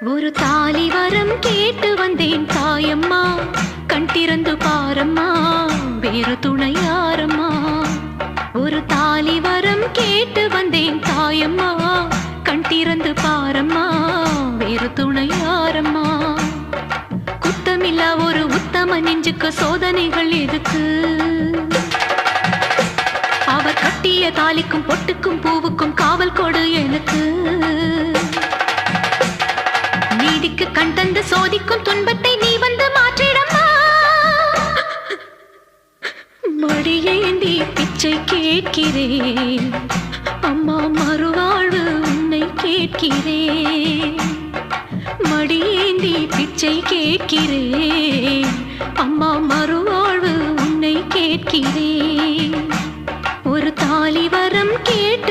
ஒரு தாலி வரம் கேட்டு வந்தேன் தாயம்மா, கண் திறந்து பாரம்மா, வேறு துணை யாரம்மா. ஒரு தாலி வரம் கேட்டு வந்தேன் தாயம்மா, கண் திறந்து பாரம்மா, வேறு துணை யாரம்மா. குத்தமில்லா ஒரு உத்தம நெஞ்சுக்கு சோதனைகள் எதுக்கு? அவர் கட்டிய தாலிக்கும் பொட்டுக்கும் பூவுக்கும் காவல் கொடு எனக்கு. நீதிக்கு கண் தந்து சோதிக்கும் துன்பத்தை நீ வந்து மாற்றிடம்மா. மடியேந்தி பிச்சை கேட்கிறேன் அம்மா, மறுவாழ்வு உன்னை கேட்கிறேன். மடியேந்தி பிச்சை கேட்கிறேன் அம்மா, மறுவாழ்வு உன்னை கேட்கிறேன். ஒரு தாலி வரம் கேட்டு